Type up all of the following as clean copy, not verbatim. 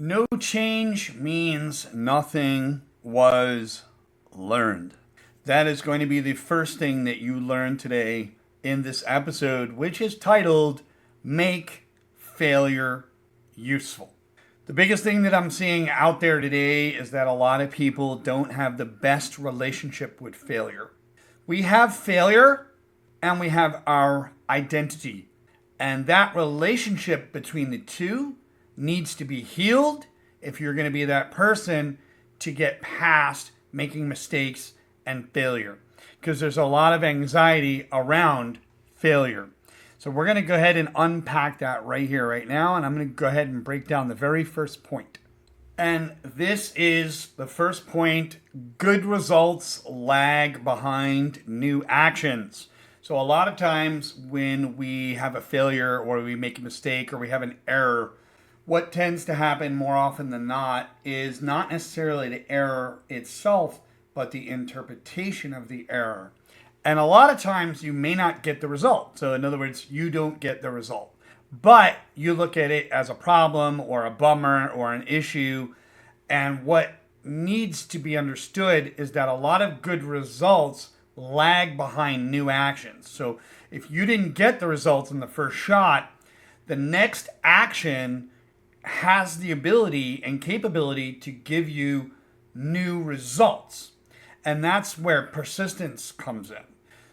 No change means nothing was learned. That is going to be the first thing that you learn today in this episode, which is titled Make Failure Useful. The biggest thing that I'm seeing out there today is that a lot of people don't have the best relationship with failure. We have failure and we have our identity. And that relationship between the two needs to be healed if you're going to be that person to get past making mistakes and failure. Because there's a lot of anxiety around failure. So we're going to go ahead and unpack that right here, right now. And I'm going to go ahead and break down the very first point. And this is the first point. Good results lag behind new actions. So a lot of times when we have a failure or we make a mistake or we have an error, what tends to happen more often than not is not necessarily the error itself, but the interpretation of the error. And a lot of times you may not get the result. So in other words, you don't get the result, but you look at it as a problem or a bummer or an issue. And what needs to be understood is that a lot of good results lag behind new actions. So if you didn't get the results in the first shot, the next action has the ability and capability to give you new results. And that's where persistence comes in.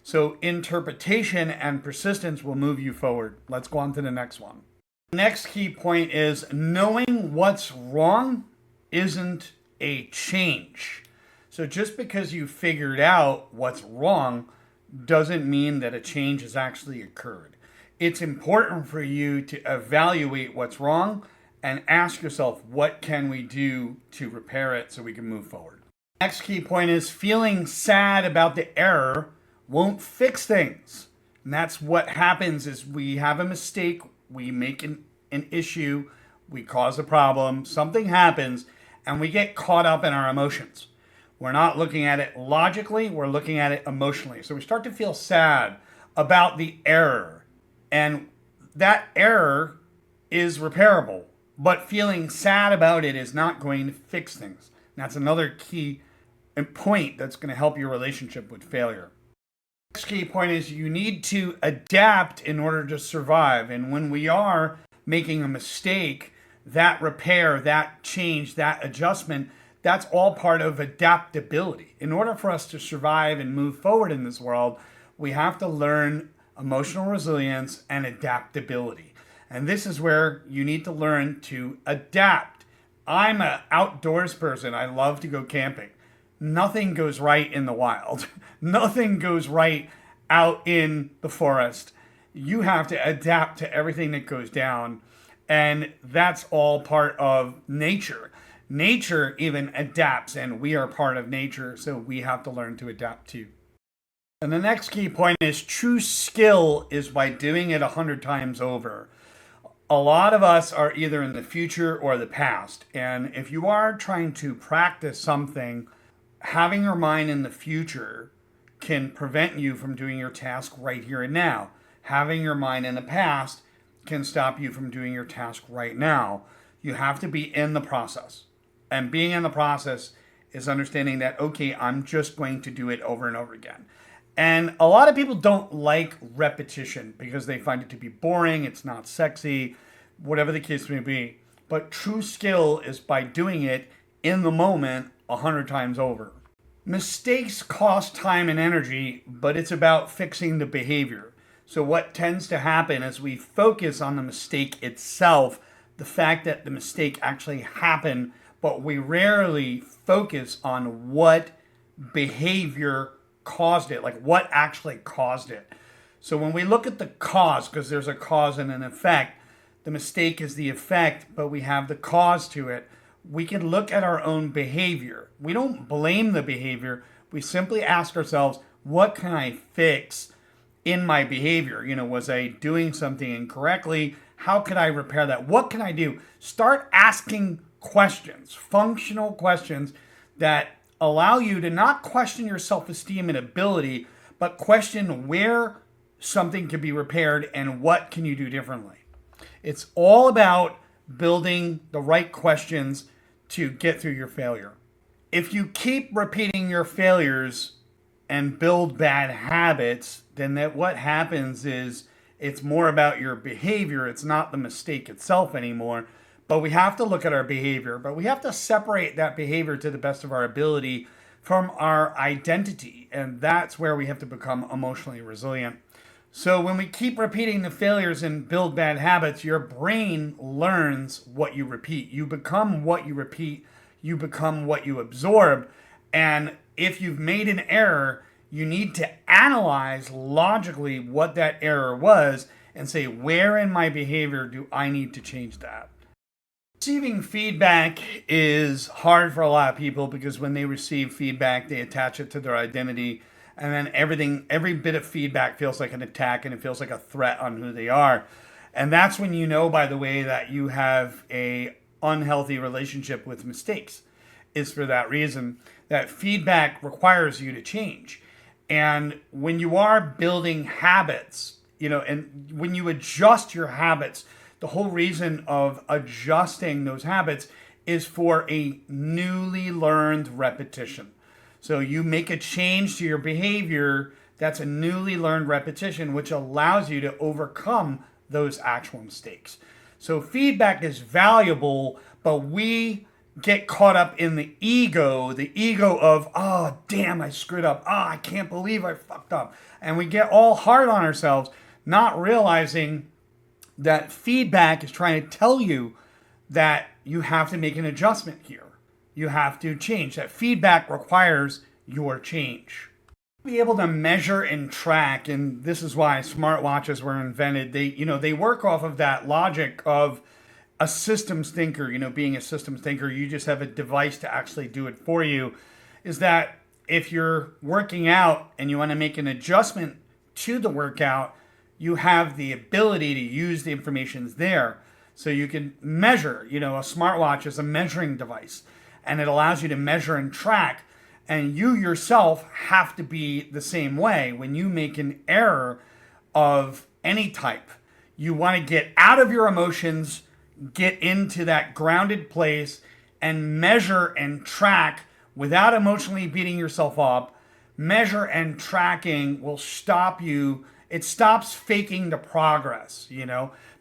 So interpretation and persistence will move you forward. Let's go on to the next one. The next key point is knowing what's wrong isn't a change. So just because you figured out what's wrong doesn't mean that a change has actually occurred. It's important for you to evaluate what's wrong and ask yourself, what can we do to repair it so we can move forward? Next key point is feeling sad about the error won't fix things. And that's what happens is we have a mistake, we make an issue, we cause a problem, something happens, and we get caught up in our emotions. We're not looking at it logically, we're looking at it emotionally. So we start to feel sad about the error. And that error is repairable, but feeling sad about it is not going to fix things. And that's another key point that's going to help your relationship with failure. Next key point is you need to adapt in order to survive. And when we are making a mistake, that repair, that change, that adjustment, that's all part of adaptability. In order for us to survive and move forward in this world, we have to learn emotional resilience and adaptability. And this is where you need to learn to adapt. I'm an outdoors person. I love to go camping. Nothing goes right in the wild. Nothing goes right out in the forest. You have to adapt to everything that goes down. And that's all part of nature. Nature even adapts, and we are part of nature, so we have to learn to adapt too. And the next key point is true skill is by doing it 100 times over. A lot of us are either in the future or the past. And if you are trying to practice something, having your mind in the future can prevent you from doing your task right here and now. Having your mind in the past can stop you from doing your task right now. You have to be in the process. And being in the process is understanding that, okay, I'm just going to do it over and over again. And a lot of people don't like repetition because they find it to be boring, it's not sexy, whatever the case may be. But true skill is by doing it in the moment 100 times over. Mistakes cost time and energy, but it's about fixing the behavior. So what tends to happen is we focus on the mistake itself, the fact that the mistake actually happened, but we rarely focus on what behavior caused it, like what actually caused it. So when we look at the cause, because there's a cause and an effect, the mistake is the effect, but we have the cause to it. We can look at our own behavior. We don't blame the behavior. We simply ask ourselves, what can I fix in my behavior? Was I doing something incorrectly? How could I repair that? What can I do? Start asking questions, functional questions that allow you to not question your self-esteem and ability, but question where something can be repaired and what can you do differently. It's all about building the right questions to get through your failure. If you keep repeating your failures and build bad habits, then what happens is it's more about your behavior. It's not the mistake itself anymore. But we have to look at our behavior, but we have to separate that behavior to the best of our ability from our identity. And that's where we have to become emotionally resilient. So when we keep repeating the failures and build bad habits, your brain learns what you repeat. You become what you repeat. You become what you absorb. And if you've made an error, you need to analyze logically what that error was and say, where in my behavior do I need to change that? Receiving feedback is hard for a lot of people because when they receive feedback, they attach it to their identity. And then every bit of feedback feels like an attack and it feels like a threat on who they are. And that's when you know, by the way, that you have a unhealthy relationship with mistakes. Is for that reason that feedback requires you to change. And when you are building habits, and when you adjust your habits, the whole reason of adjusting those habits is for a newly learned repetition. So you make a change to your behavior, that's a newly learned repetition, which allows you to overcome those actual mistakes. So feedback is valuable, but we get caught up in the ego of, oh, damn, I screwed up. Oh, I can't believe I fucked up. And we get all hard on ourselves, not realizing that feedback is trying to tell you that you have to make an adjustment here. You have to change. That feedback requires your change. Be able to measure and track, and this is why smartwatches were invented. They work off of that logic of a systems thinker. Being a systems thinker, you just have a device to actually do it for you. Is that if you're working out and you want to make an adjustment to the workout, you have the ability to use the information there. So you can measure. A smartwatch is a measuring device, and it allows you to measure and track. And you yourself have to be the same way. When you make an error of any type, you want to get out of your emotions, get into that grounded place, and measure and track without emotionally beating yourself up. Measure and tracking will stop you. It stops faking the progress,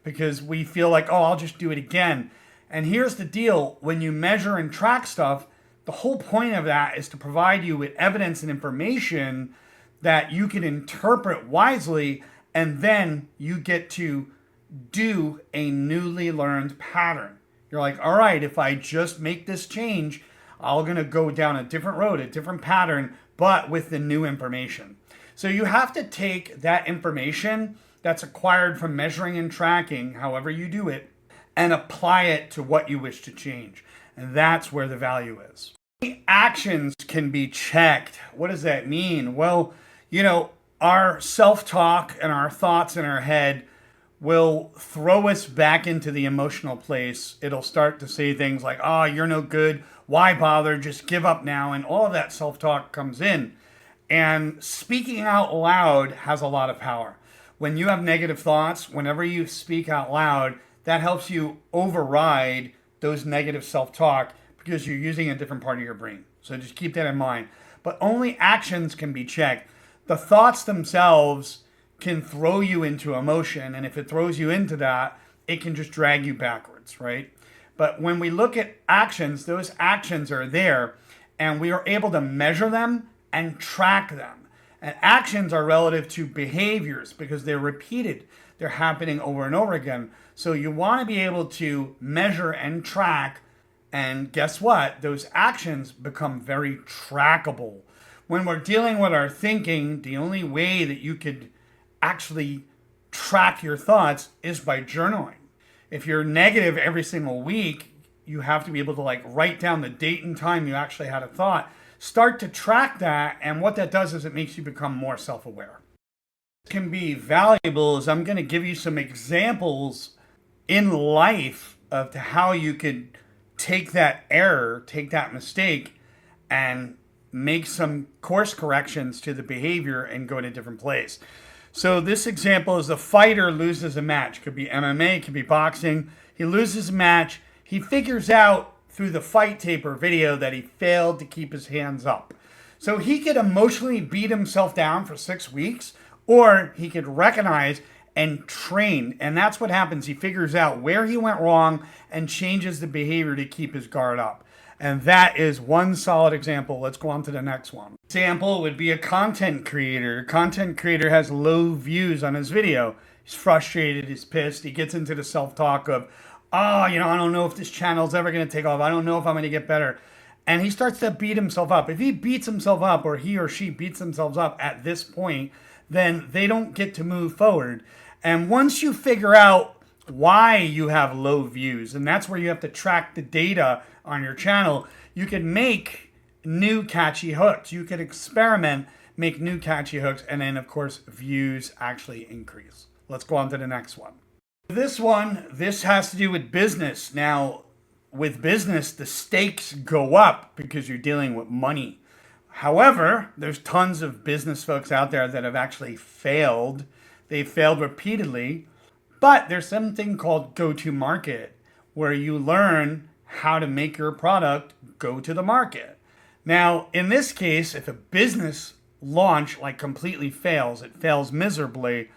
because we feel like, oh, I'll just do it again. And here's the deal. When you measure and track stuff, the whole point of that is to provide you with evidence and information that you can interpret wisely, and then you get to do a newly learned pattern. You're like, all right, if I just make this change, I'm going to go down a different road, a different pattern, but with the new information. So you have to take that information that's acquired from measuring and tracking, however you do it, and apply it to what you wish to change. And that's where the value is. Actions can be checked. What does that mean? Well, our self-talk and our thoughts in our head will throw us back into the emotional place. It'll start to say things like, oh, you're no good. Why bother? Just give up now. And all of that self-talk comes in. And speaking out loud has a lot of power. When you have negative thoughts, whenever you speak out loud, that helps you override those negative self-talk because you're using a different part of your brain. So just keep that in mind. But only actions can be checked. The thoughts themselves can throw you into emotion. And if it throws you into that, it can just drag you backwards, right? But when we look at actions, those actions are there and we are able to measure them and track them. And actions are relative to behaviors because they're repeated. They're happening over and over again. So you want to be able to measure and track. And guess what? Those actions become very trackable. When we're dealing with our thinking, the only way that you could actually track your thoughts is by journaling. If you're negative every single week, you have to be able to write down the date and time you actually had a thought. Start to track that, and what that does is it makes you become more self-aware. It can be valuable as I'm going to give you some examples in life of how you could take that error, take that mistake, and make some course corrections to the behavior and go in a different place. So this example is the fighter loses a match. It could be MMA, it could be boxing. He loses a match. He figures out through the fight tape or video that he failed to keep his hands up. So he could emotionally beat himself down for 6 weeks, or he could recognize and train. And that's what happens. He figures out where he went wrong and changes the behavior to keep his guard up. And that is one solid example. Let's go on to the next one. Example would be a content creator. A content creator has low views on his video. He's frustrated, he's pissed. He gets into the self-talk of, I don't know if this channel's ever going to take off. I don't know if I'm going to get better. And he starts to beat himself up. If he beats himself up, or he or she beats themselves up at this point, then they don't get to move forward. And once you figure out why you have low views, and that's where you have to track the data on your channel, you can make new catchy hooks. You could experiment, make new catchy hooks, and then of course views actually increase. Let's go on to the next one. This has to do with business. Now, with business, the stakes go up because you're dealing with money. However, there's tons of business folks out there that have actually failed. They've failed repeatedly, but there's something called go-to-market, where you learn how to make your product go to the market. Now, in this case, if a business launch completely fails, it fails miserably,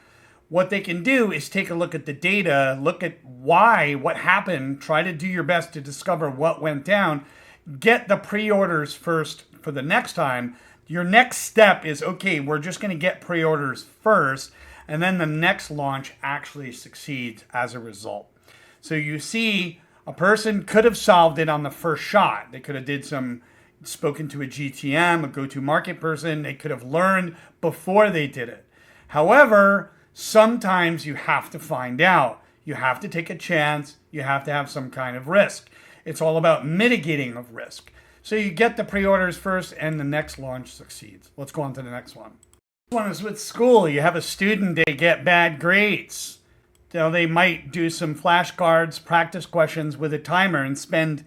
what they can do is take a look at the data, look at what happened, try to do your best to discover what went down, get the pre-orders first for the next time. Your next step is, okay, we're just going to get pre-orders first, and then the next launch actually succeeds as a result. So you see, a person could have solved it on the first shot. They could have spoken to a GTM, a go-to-market person. They could have learned before they did it. However, sometimes you have to find out. You have to take a chance. You have to have some kind of risk. It's all about mitigating of risk. So you get the pre-orders first and the next launch succeeds. Let's go on to the next one. This one is with school. You have a student, they get bad grades. They might do some flashcards, practice questions with a timer and spend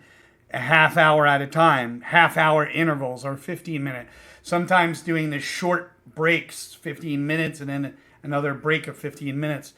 a half hour at a time, half-hour intervals or 15-minute. Sometimes doing the short breaks, 15 minutes, and then another break of 15 minutes.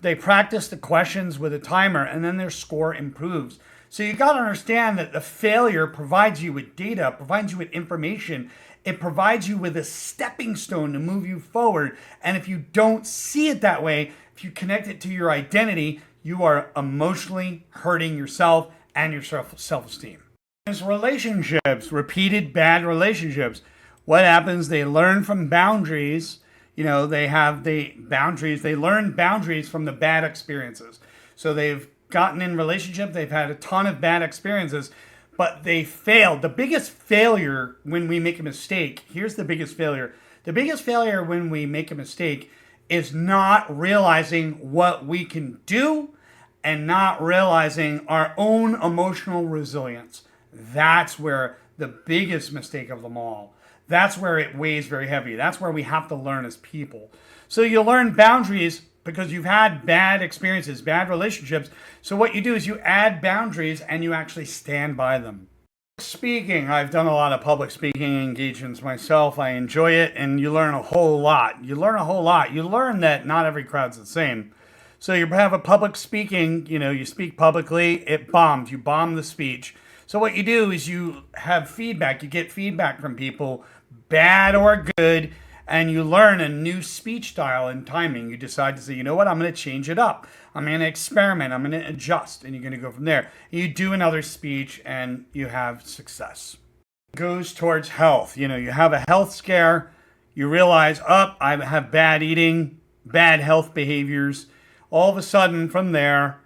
They practice the questions with a timer, and then their score improves. So you got to understand that the failure provides you with data, provides you with information. It provides you with a stepping stone to move you forward. And if you don't see it that way, if you connect it to your identity, you are emotionally hurting yourself and your self-esteem. There's relationships, repeated bad relationships. What happens? They learn from boundaries. They have the boundaries. They learn boundaries from the bad experiences. So they've gotten in relationship. They've had a ton of bad experiences, but they failed. The biggest failure when we make a mistake, here's the biggest failure. The biggest failure when we make a mistake is not realizing what we can do and not realizing our own emotional resilience. That's where the biggest mistake of them all. That's where it weighs very heavy. That's where we have to learn as people. So you learn boundaries because you've had bad experiences, bad relationships. So what you do is you add boundaries and you actually stand by them. Speaking, I've done a lot of public speaking engagements myself. I enjoy it, and you learn a whole lot. You learn that not every crowd's the same. So you have a public speaking, you speak publicly, it bombs. You bomb the speech. So what you do is you have feedback. You get feedback from people, bad or good, and you learn a new speech style and timing. You decide to say, I'm going to change it up. I'm going to experiment. I'm going to adjust, and you're going to go from there. You do another speech, and you have success. It goes towards health. You have a health scare. You realize, I have bad eating, bad health behaviors. All of a sudden, from there,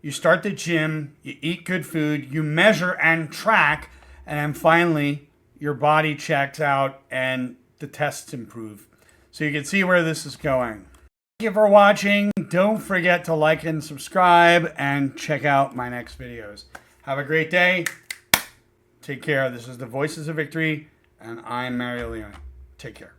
you start the gym, you eat good food, you measure and track, and then finally, your body checks out and the tests improve. So you can see where this is going. Thank you for watching. Don't forget to like and subscribe and check out my next videos. Have a great day. Take care. This is the Voices of Victory, and I'm Mario Leone. Take care.